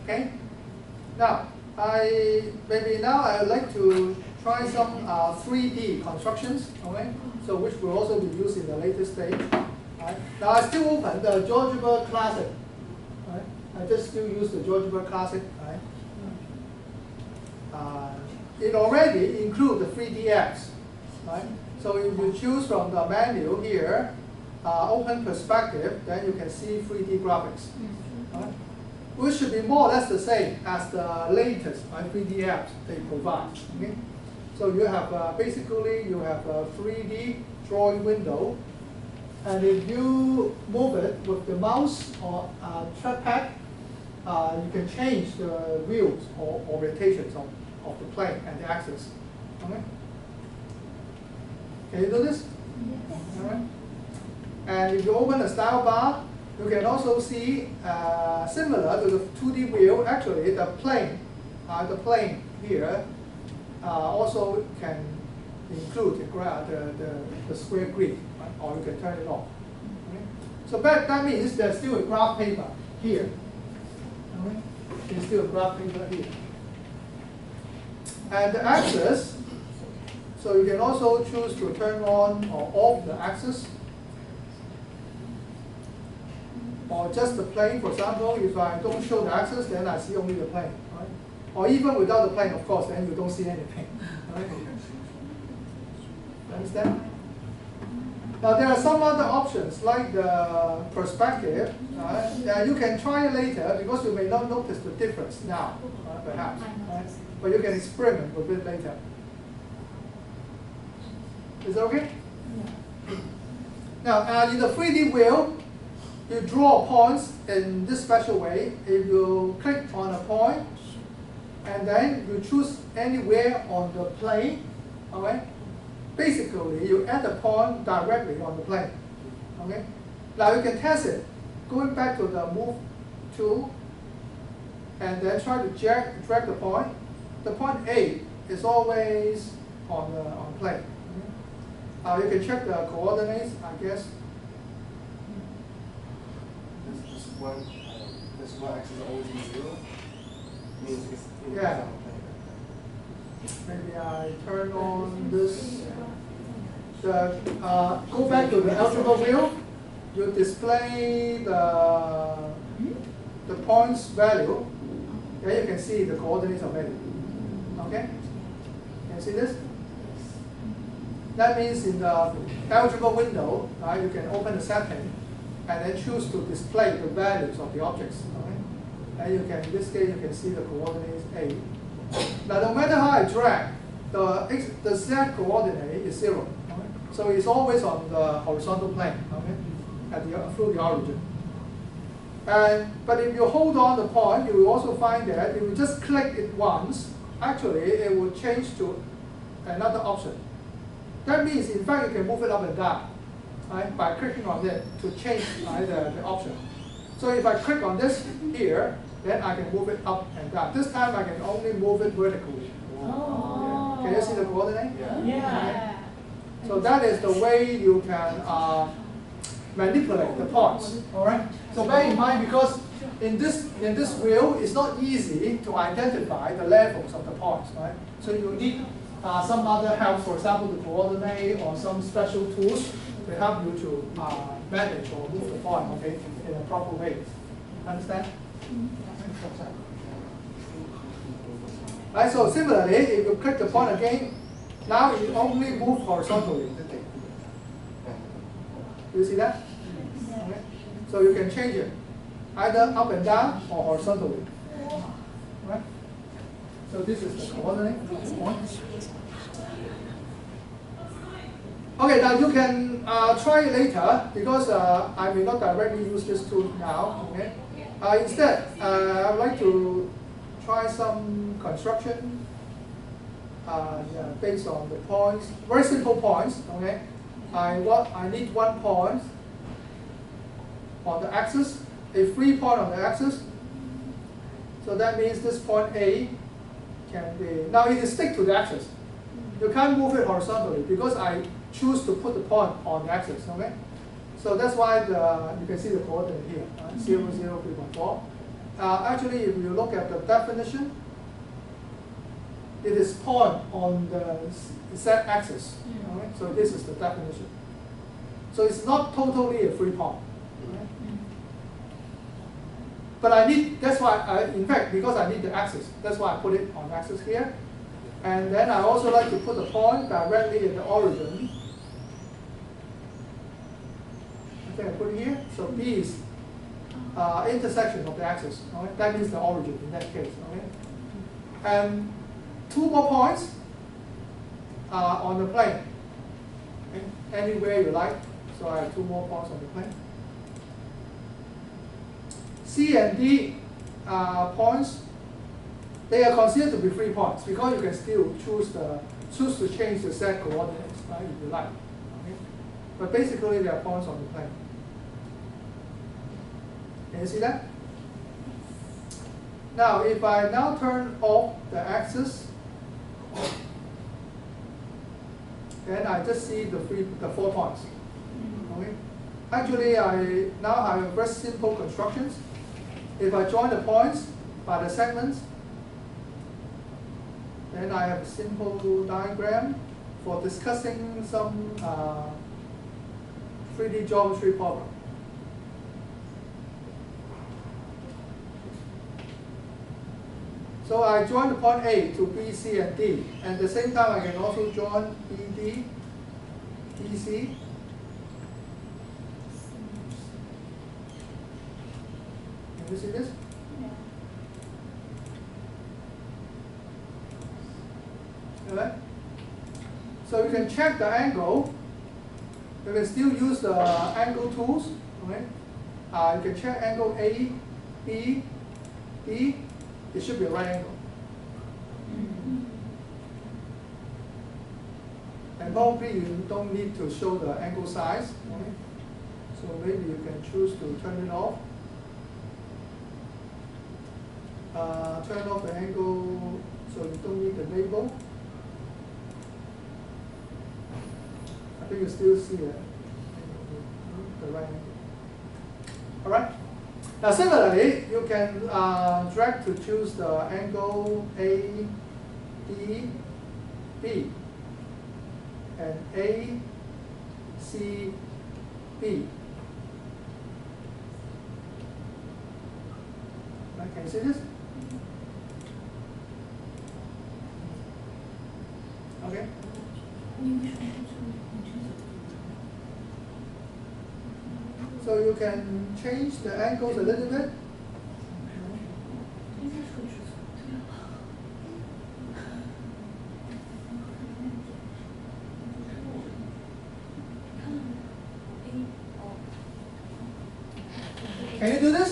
Okay. Now, I would like to try some 3D constructions. Okay. So which will also be used in the later stage. Right. Now I still open the GeoGebra Classic. Right. I just still use the GeoGebra Classic. Right. It already includes the 3D apps. Right. So if you choose from the menu here, open perspective, then you can see 3D graphics. Right. Which should be more or less the same as the latest 3D apps they provide. Okay? So you have basically you have a 3D drawing window, and if you move it with the mouse or trackpad, you can change the views or orientations of the plane and the axis. Okay? Can you do this? Yes. All right. And if you open the style bar, you can also see, similar to the 2D wheel, actually the plane here also can include the square grid, right? Or you can turn it off. Okay? So that means there's still a graph paper here. Okay? There's still a graph paper here. And the axis, so you can also choose to turn on or off the axis. Or just the plane, for example, if I don't show the axis, then I see only the plane. Right? Or even without the plane, of course, then you don't see anything. Right? Understand? Now there are some other options, like the perspective. You can try it later, because you may not notice the difference now, perhaps. Right? But you can experiment with it later. Is that okay? Yeah. Now, in the 3D wheel, you draw points in this special way. If you click on a point, and then you choose anywhere on the plane, okay? Basically, you add a point directly on the plane. Okay? Now you can test it. Going back to the move tool, and then try to drag the point. The point A is always on the plane. Okay? You can check the coordinates, I guess. This one axis is always in 0. Means it's Yeah. Maybe I turn on this. Go back to the algebra wheel. You display the points value. There you can see the coordinates already. Okay? Can you see this? That means in the algebra window, you can open the setting and then choose to display the values of the objects. Okay? And you can, in this case, you can see the coordinates A. Now, no matter how I drag, the Z coordinate is 0. Okay? So it's always on the horizontal plane, okay? Through the origin. But if you hold on the point, you will also find that if you just click it once, actually it will change to another option. That means, in fact, you can move it up and down, right, by clicking on it to change the option. So if I click on this here, then I can move it up and down. This time I can only move it vertically. Oh. Can you see the coordinate? Yeah. So that is the way you can manipulate the points. All right. So bear in mind, because in this wheel, it's not easy to identify the levels of the points, right? So you need some other help, for example, the coordinate or some special tools to help you to manage or move the point, okay, in a proper way. Understand? Right. So similarly, if you click the point again, now it only moves horizontally. You see that? Okay. So you can change it either up and down or horizontally. Right? So this is the coordinate point. Okay, now you can try it later because I may not directly use this tool now. Okay. Instead, I would like to try some construction based on the points, very simple points. Okay, I need 1 point on the axis, a free point on the axis. So that means this point A can be, now it is stick to the axis. You can't move it horizontally because I choose to put the point on the axis. Okay, so that's why you can see the coordinate here, 0, 0, 3.4. Actually, if you look at the definition, it is point on the z-axis. Okay? So this is the definition. So it's not totally a free point. Okay? But I need, that's why, in fact, because I need the axis, that's why I put it on axis here. And then I also like to put the point directly in the origin. I think I put it here. So B is intersection of the axis. Okay? That means the origin in that case. Okay? And 2 more points on the plane. Okay? Anywhere you like. So I have 2 more points on the plane. C and D points, they are considered to be free points because you can still choose to change the z coordinates, right, if you like. Okay? But basically they are points on the plane. Can you see that? Now if I now turn off the axis, then I just see the 4 points. Okay? Actually, now I have very simple constructions. If I join the points by the segments, then I have a simple diagram for discussing some 3D geometry problem. So I join the point A to B, C, and D. And at the same time, I can also join BD, BC, you see this? Yeah. Right? So you can check the angle. You can still use the angle tools. Okay? You can check angle A, B, D. It should be a right angle. And probably you don't need to show the angle size. Okay? So maybe you can choose to turn it off. Turn off the angle so you don't need the label. I think you still see the right angle. All right. Now similarly, you can drag to choose the angle A, D, B, and A, C, B. Can you see this? Okay. So you can change the angles a little bit. Can you do this?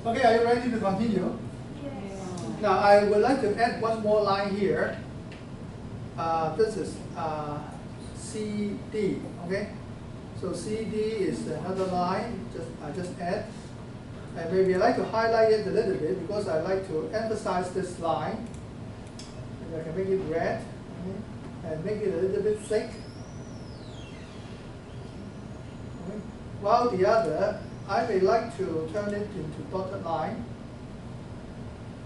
Okay, are you ready to continue? Yes. Now, I would like to add one more line here. This is CD, okay? So CD is another line, I just add. And maybe I like to highlight it a little bit because I like to emphasize this line. Maybe I can make it red, okay? And make it a little bit thick. Okay? While the other, I may like to turn it into dotted line.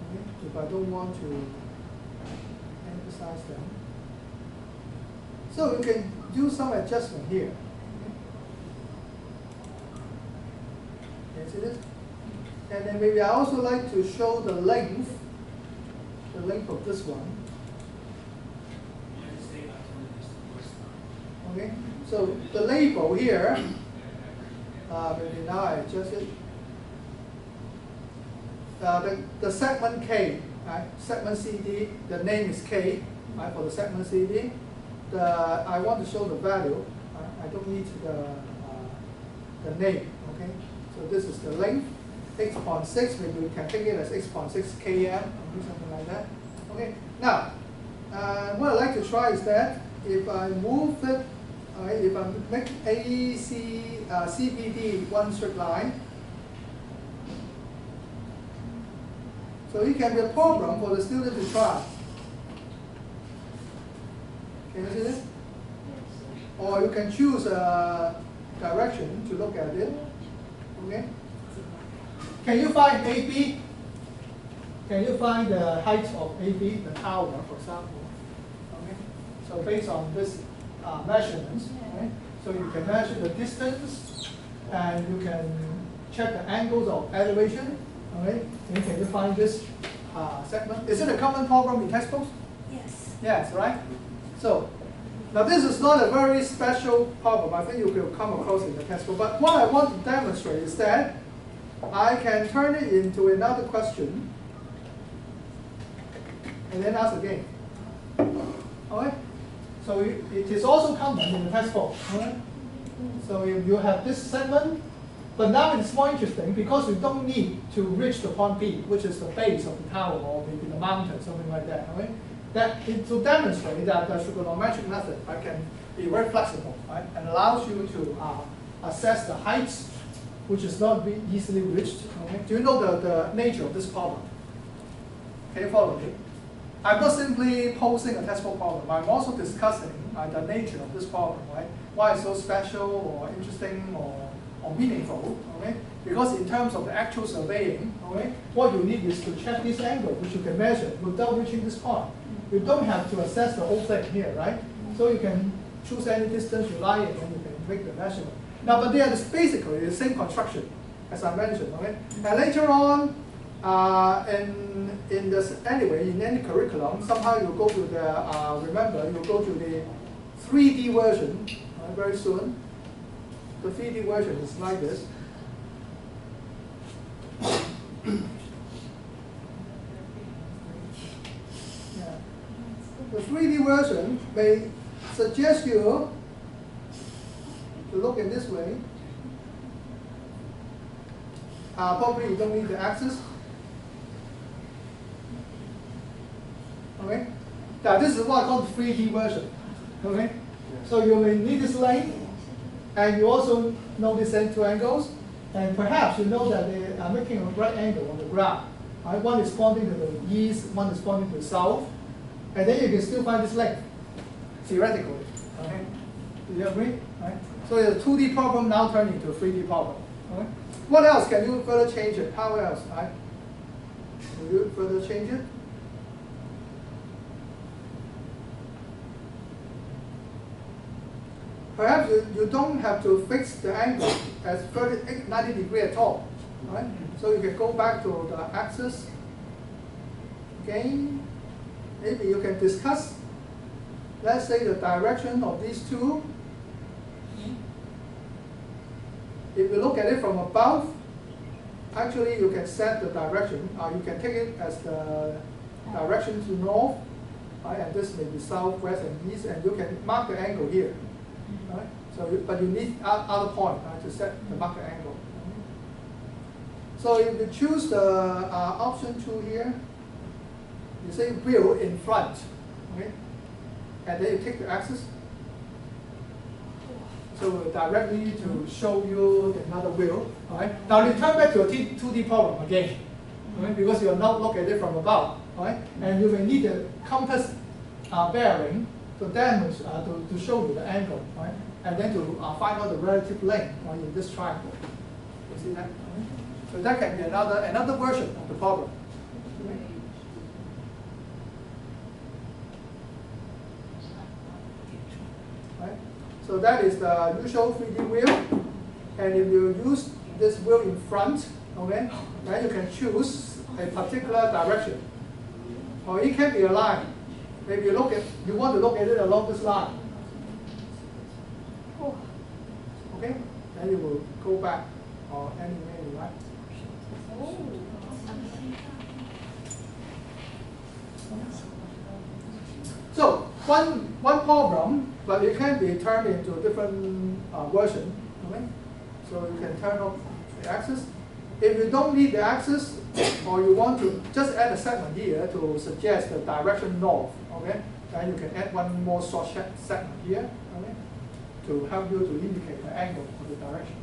Okay? If I don't want to emphasize them. So you can do some adjustment here. Can you see this? And then maybe I also like to show the length of this one. Okay, so the label here, maybe now I adjust it. The segment K, right? Segment CD, the name is K, right? For the segment CD. I want to show the value. I don't need the name. Okay, so this is the length. X.6, maybe we can take it as X.6 km, or something like that. Okay, now, what I'd like to try is that if I move it, if I make CBD one straight line, so it can be a problem for the student to try. Can you see this? Or you can choose a direction to look at it. Okay. Can you find AB? Can you find the height of AB, the tower, for example? Okay. So based on this measurements, okay? So you can measure the distance, and you can check the angles of elevation. Okay. And can you find this segment? Is it a common problem in textbooks? Yes. Yes, right? So now this is not a very special problem. I think you will come across in the textbook. But what I want to demonstrate is that I can turn it into another question and then ask again. Okay? So it is also common in the textbook. Okay? So if you have this segment, but now it's more interesting because we don't need to reach the point P, which is the base of the tower or maybe the mountain, something like that. Okay? That to demonstrate that the trigonometric method can be very flexible, right? And allows you to assess the heights, which is not easily reached. Okay? Do you know the nature of this problem? Can you follow me? I'm not simply posing a textbook problem. I'm also discussing the nature of this problem, right? Why it's so special or interesting or meaningful, okay? Because in terms of the actual surveying, okay, what you need is to check this angle, which you can measure without reaching this point. You don't have to assess the whole thing here, right? So you can choose any distance you like and then you can make the measurement. Now, but they are basically the same construction as I mentioned, okay? And later on, in this anyway, in any curriculum, somehow you go to the remember you go to the 3D version very soon. The 3D version is like this. Yeah. The 3D version may suggest you to look in this way. Probably you don't need the axis. Okay? Now this is what I call the 3D version. Okay? So you may need this length, and you also know these two angles, and perhaps you know that they are making a right angle on the graph. Right? One is pointing to the east, one is pointing to the south, and then you can still find this length, theoretically. Okay? Do you agree? Right? So the 2D problem now turned into a 3D problem. Okay? What else can you further change it? How else? Right? Can you further change it? Perhaps you don't have to fix the angle as 90 degrees at all. Right? So you can go back to the axis. Again, maybe you can discuss, let's say, the direction of these two. If you look at it from above, actually you can set the direction. You can take it as the direction to north, right? And this may be south, west, and east, and you can mark the angle here. Right? So, but you need other point, right, to set the marker angle. So if you choose the option 2 here, you say wheel in front, okay? And then you take the axis. So directly to show you another wheel. All right. Now return back to a 2D problem again, all right? Because you are not looking at it from above, all right? And you will need a compass bearing to demonstrate to show you the angle, right? And then to find out the relative length in this triangle. You see that? So that can be another version of the problem. Right? So that is the usual 3D wheel. And if you use this wheel in front, okay, then you can choose a particular direction. Or it can be a line. If you want to look at it along this line. Okay? Then you will go back or anywhere you like. So one problem, but it can be turned into a different version. Okay? So you can turn off the axis. If you don't need the axis, or you want to just add a segment here to suggest the direction north, okay? Then you can add one more short segment here, okay? To help you to indicate the angle of the direction.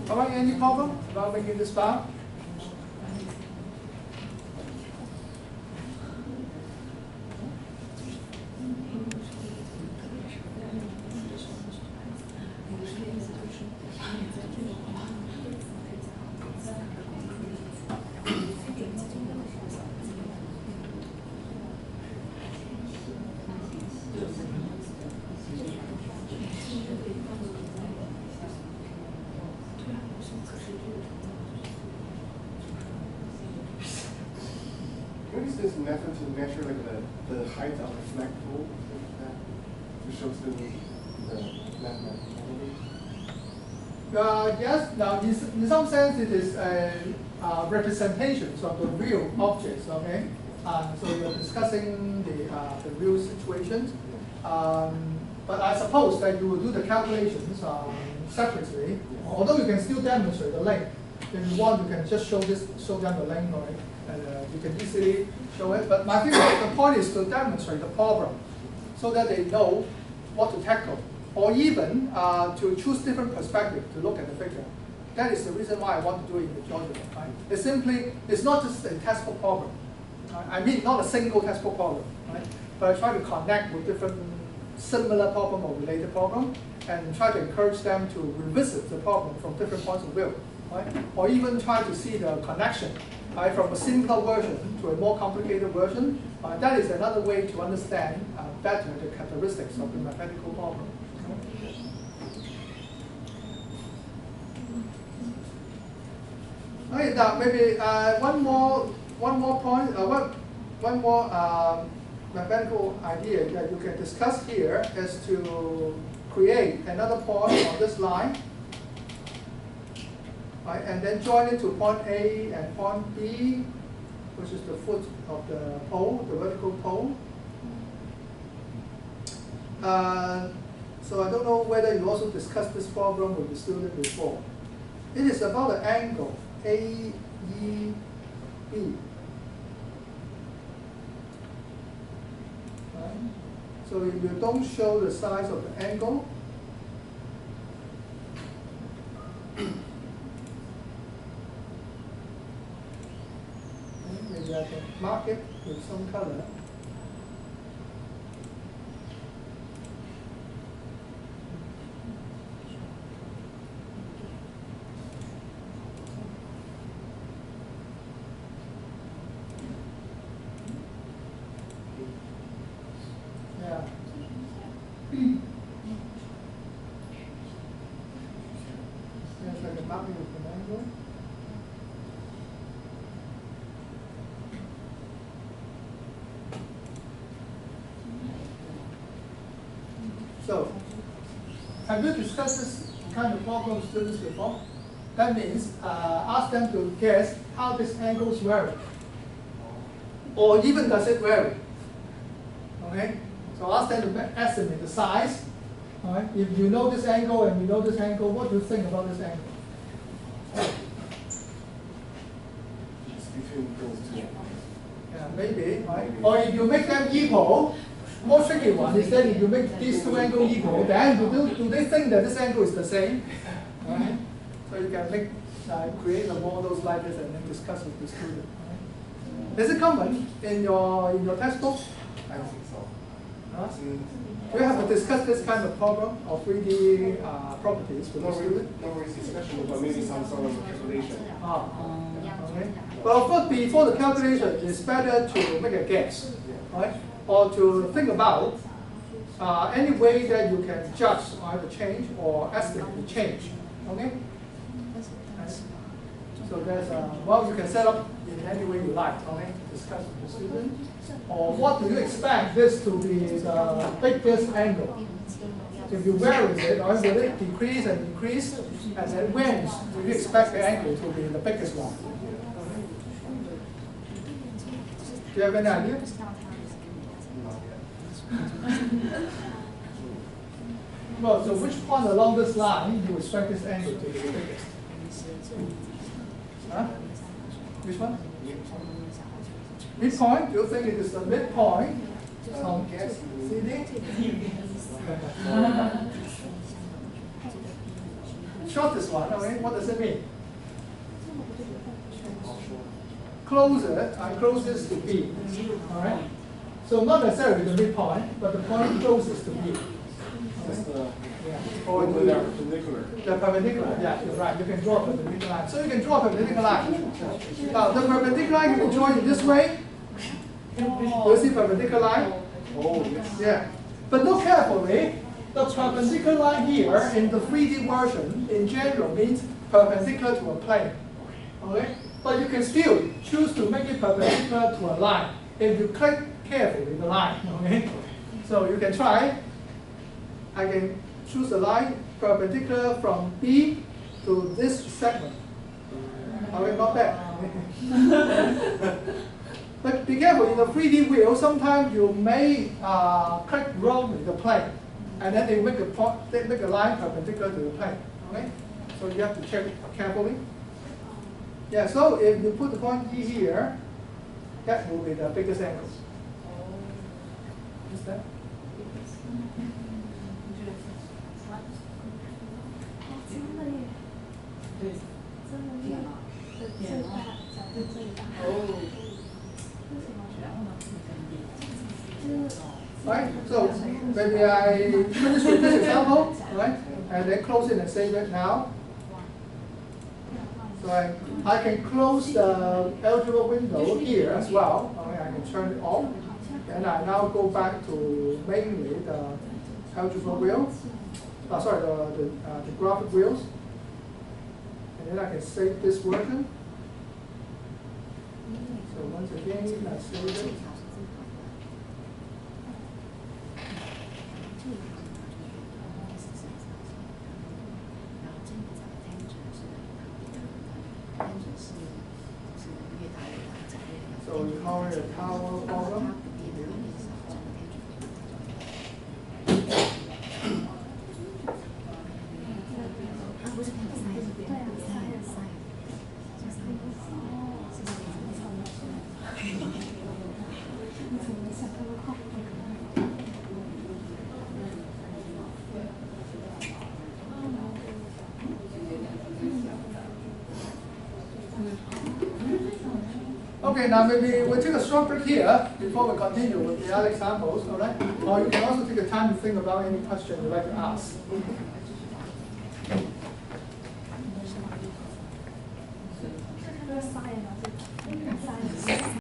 All right, any problem about making this bar? What is this method to measure like the height of the flagpole to show the mathematical? Yes. Now, in some sense, it is a representation of the real objects. Okay. So we are discussing the real situations. But I suppose that you will do the calculations separately. Although you can still demonstrate the length. If you want, you can just show them the length, right? And you can easily show it. But I think the point is to demonstrate the problem so that they know what to tackle, or even to choose different perspectives to look at the figure. That is the reason why I want to do it in the GeoGebra. Right? It's not just a testable problem. Right? I mean, not a single testable problem, right? But I try to connect with different similar problem or related problem, and try to encourage them to revisit the problem from different points of view. Right? Or even try to see the connection, right, from a simpler version to a more complicated version. That is another way to understand better the characteristics of the mathematical problem. Okay, now maybe one more point, one more mathematical idea that you can discuss here is to create another point on this line. Right, and then join it to point A and point B, which is the foot of the pole, the vertical pole. So I don't know whether you also discussed this problem with the student before. It is about the angle AEB. Right? So if you don't show the size of the angle, maybe I can mark it with some color. Yeah. marking with an angle. So, have you discussed this kind of problem with students before? That means ask them to guess how this angle vary, or even does it vary. Okay, so ask them to estimate the size. All right, if you know this angle and you know this angle, what do you think about this angle? It's between those two. Yeah, maybe, right? Or if you make them equal, more tricky one is that if you make these two angles equal, then do they think that this angle is the same? Right? So you can make create a models like this and then discuss with the student. Right? Is it common in your textbook? I don't think so. Huh? Mm, Do you have to discuss this kind of problem of 3D properties with the student? no worries discussion, but maybe some sort of calculation. Okay. Well, of course, before the calculation, it's better to make a guess, right? Or to think about any way that you can judge the change or estimate the change. Okay. So there's well, you can set up in any way you like. Okay. Discuss with the student. Or what do you expect this to be the biggest angle? If you vary it, or will it decrease and increase? And then when do you expect the angle to be the biggest one? Do you have any idea? Well, so which point along this line you expect this angle to be the biggest? Huh? Which one? Midpoint? Do you think it is the midpoint? CD? Shortest one, okay? What does it mean? Closest to B. Alright? So not necessarily the midpoint, but the point closest to B. That's the Or perpendicular. the perpendicular, yeah, you're right. You can draw a perpendicular line. So you can draw a perpendicular line. Now, the perpendicular line can be drawn in this way. Do you see perpendicular line? Oh, yes. Yeah. But look carefully. The perpendicular line here in the 3D version in general means perpendicular to a plane. Okay? But you can still choose to make it perpendicular to a line if you click carefully the line. Okay? So you can try. I can choose a line perpendicular from B to this segment. Okay, not bad. But be careful, in the 3D wheel, sometimes you may click wrong with the plane. And then they make a line perpendicular to the plane. Okay? So you have to check carefully. Yeah, so if you put the point E here, that will be the biggest angle. Understand? Right, so maybe I finish with this example, right? And then close it and save it now. So I can close the algebra window here as well. Okay, I can turn it off. And I now go back to mainly the algebra wheel. Sorry, the graphic wheels. And then I can save this version. So once again, I save it. So we call it a tower problem. Okay, now maybe we'll take a short break here before we continue with the other examples, all right? Or you can also take the time to think about any question you'd like to ask.